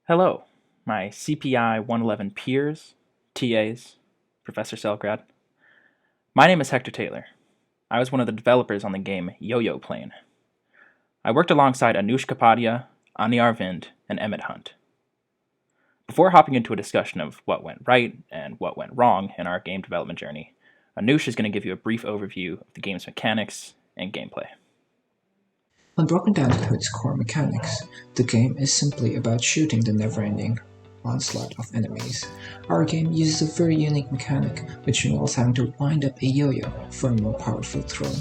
Hello, my CPI 111 peers, TAs, Professor Selgrad. My name is Hector Taylor. I was one of the developers on the game Yoyo Plane. I worked alongside Anush Kapadia, Ani Arvind, and Emmett Hunt. Before hopping into a discussion of what went right and what went wrong in our game development journey, Anush is going to give you a brief overview of the game's mechanics and gameplay. When broken down to its core mechanics, the game is simply about shooting the never-ending onslaught of enemies. Our game uses a very unique mechanic, which involves having to wind up a yo-yo for a more powerful throw.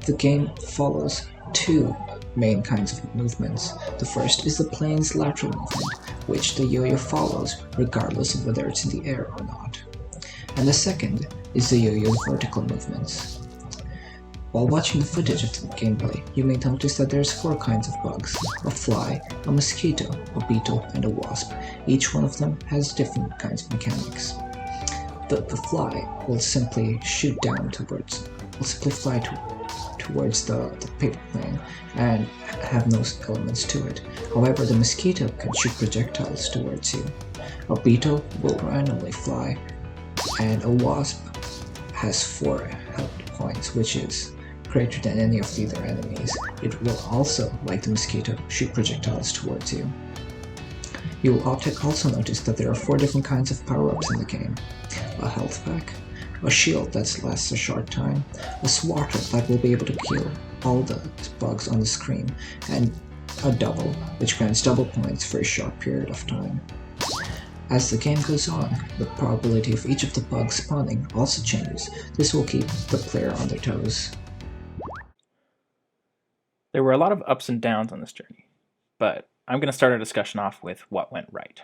The game follows two main kinds of movements. The first is the plane's lateral movement, which the yo-yo follows regardless of whether it's in the air or not. And the second is the yo-yo's vertical movements. While watching the footage of the gameplay, you may notice that there's four kinds of bugs: a fly, a mosquito, a beetle, and a wasp. Each one of them has different kinds of mechanics. The fly will simply fly towards the paper plane and have no elements to it. However, the mosquito can shoot projectiles towards you. A beetle will randomly fly, and a wasp has 4 health points, which is greater than any of the other enemies. It will also, like the mosquito, shoot projectiles towards you. You will also notice that there are 4 different kinds of power-ups in the game: a health pack, a shield that lasts a short time, a swatter that will be able to kill all the bugs on the screen, and a double, which grants double points for a short period of time. As the game goes on, the probability of each of the bugs spawning also changes. This will keep the player on their toes. There were a lot of ups and downs on this journey, but I'm going to start our discussion off with what went right.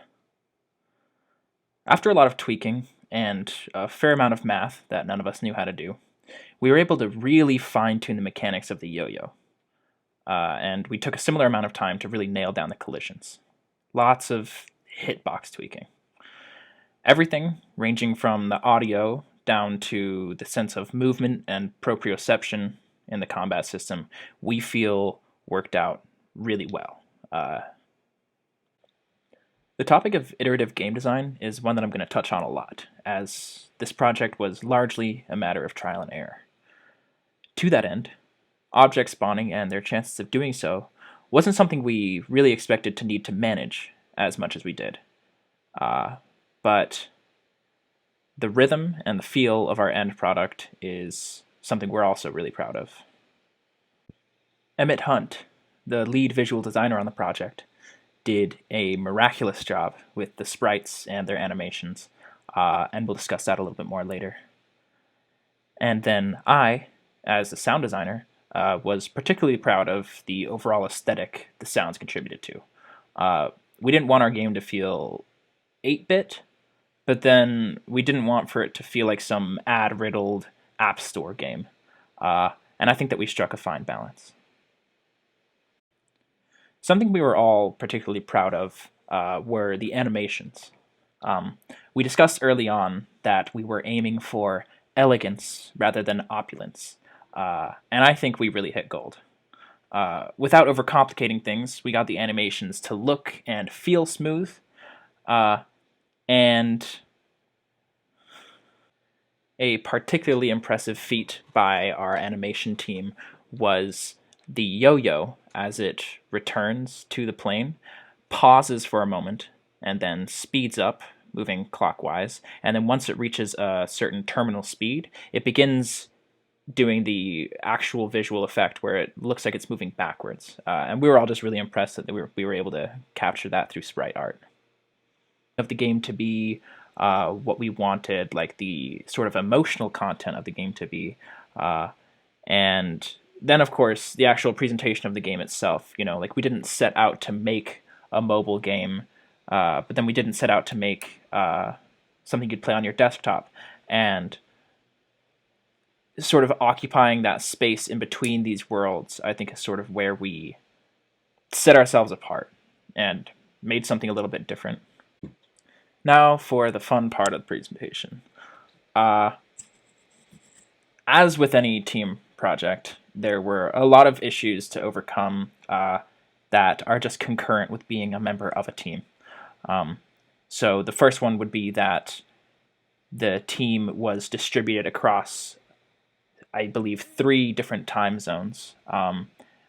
After a lot of tweaking and a fair amount of math that none of us knew how to do, we were able to really fine-tune the mechanics of the yo-yo. And we took a similar amount of time to really nail down the collisions. Lots of hitbox tweaking. Everything ranging from the audio down to the sense of movement and proprioception in the combat system, we feel worked out really well. The topic of iterative game design is one that I'm going to touch on a lot, as this project was largely a matter of trial and error. To that end, object spawning and their chances of doing so wasn't something we really expected to need to manage as much as we did. But the rhythm and the feel of our end product is something we're also really proud of. Emmett Hunt, the lead visual designer on the project, did a miraculous job with the sprites and their animations, and we'll discuss that a little bit more later. And then I, as the sound designer, was particularly proud of the overall aesthetic the sounds contributed to. We didn't want our game to feel 8-bit, but then we didn't want for it to feel like some ad-riddled App Store game. And I think that we struck a fine balance. Something we were all particularly proud of were the animations. We discussed early on that we were aiming for elegance rather than opulence, and I think we really hit gold. Without overcomplicating things, we got the animations to look and feel smooth, and a particularly impressive feat by our animation team was the yo-yo, as it returns to the plane, pauses for a moment, and then speeds up, moving clockwise, and then once it reaches a certain terminal speed, it begins doing the actual visual effect where it looks like it's moving backwards. And we were all just really impressed that we were able to capture that through sprite art. Of the game to be what we wanted, like the sort of emotional content of the game to be, and then of course the actual presentation of the game itself. Like we didn't set out to make a mobile game, but then we didn't set out to make something you'd play on your desktop, and sort of occupying that space in between these worlds, I think, is sort of where we set ourselves apart and made something a little bit different. Now for the fun part of the presentation. As with any team project, there were a lot of issues to overcome that are just concurrent with being a member of a team. So the first one would be that the team was distributed across, I believe, 3 different time zones,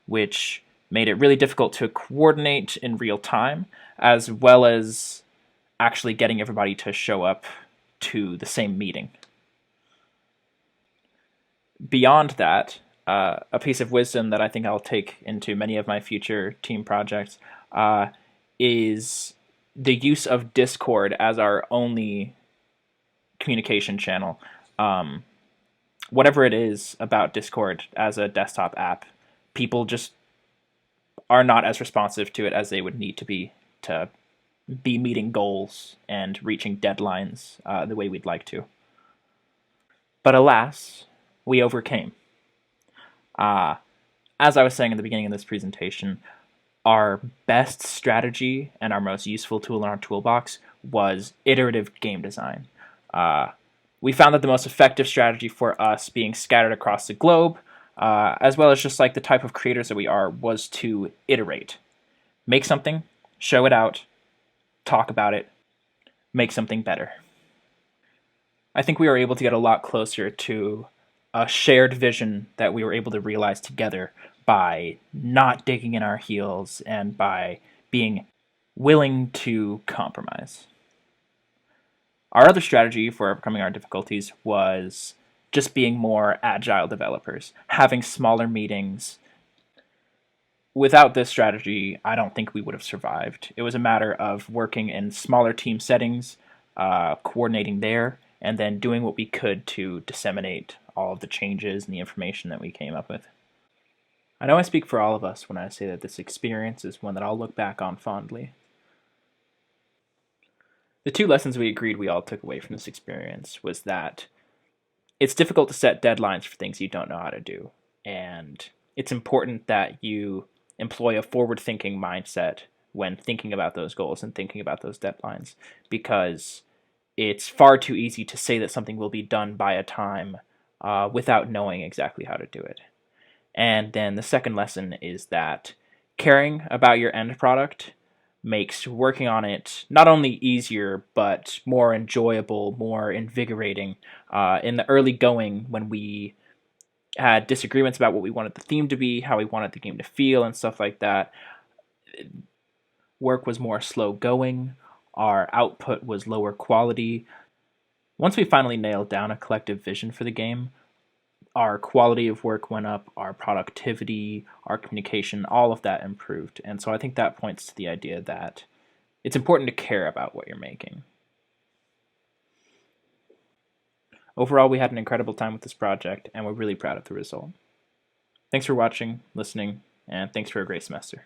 which made it really difficult to coordinate in real time, as well as actually getting everybody to show up to the same meeting. Beyond that, a piece of wisdom that I think I'll take into many of my future team projects is the use of Discord as our only communication channel. Whatever it is about Discord as a desktop app, people just are not as responsive to it as they would need to be meeting goals and reaching deadlines the way we'd like to. But alas, we overcame. As I was saying in the beginning of this presentation, our best strategy and our most useful tool in our toolbox was iterative game design. We found that the most effective strategy for us being scattered across the globe, as well as just like the type of creators that we are, was to iterate. Make something, show it out, talk about it, make something better. I think we were able to get a lot closer to a shared vision that we were able to realize together by not digging in our heels and by being willing to compromise. Our other strategy for overcoming our difficulties was just being more agile developers, having smaller meetings. Without this strategy, I don't think we would have survived. It was a matter of working in smaller team settings, coordinating there, and then doing what we could to disseminate all of the changes and the information that we came up with. I know I speak for all of us when I say that this experience is one that I'll look back on fondly. The 2 lessons we agreed we all took away from this experience was that it's difficult to set deadlines for things you don't know how to do, and it's important that you employ a forward-thinking mindset when thinking about those goals and thinking about those deadlines, because it's far too easy to say that something will be done by a time without knowing exactly how to do it. And then the second lesson is that caring about your end product makes working on it not only easier, but more enjoyable, more invigorating. In the early going, when we had disagreements about what we wanted the theme to be, how we wanted the game to feel, and stuff like that, work was more slow going, our output was lower quality. Once we finally nailed down a collective vision for the game, our quality of work went up, our productivity, our communication, all of that improved. And so I think that points to the idea that it's important to care about what you're making. Overall, we had an incredible time with this project, and we're really proud of the result. Thanks for watching, listening, and thanks for a great semester.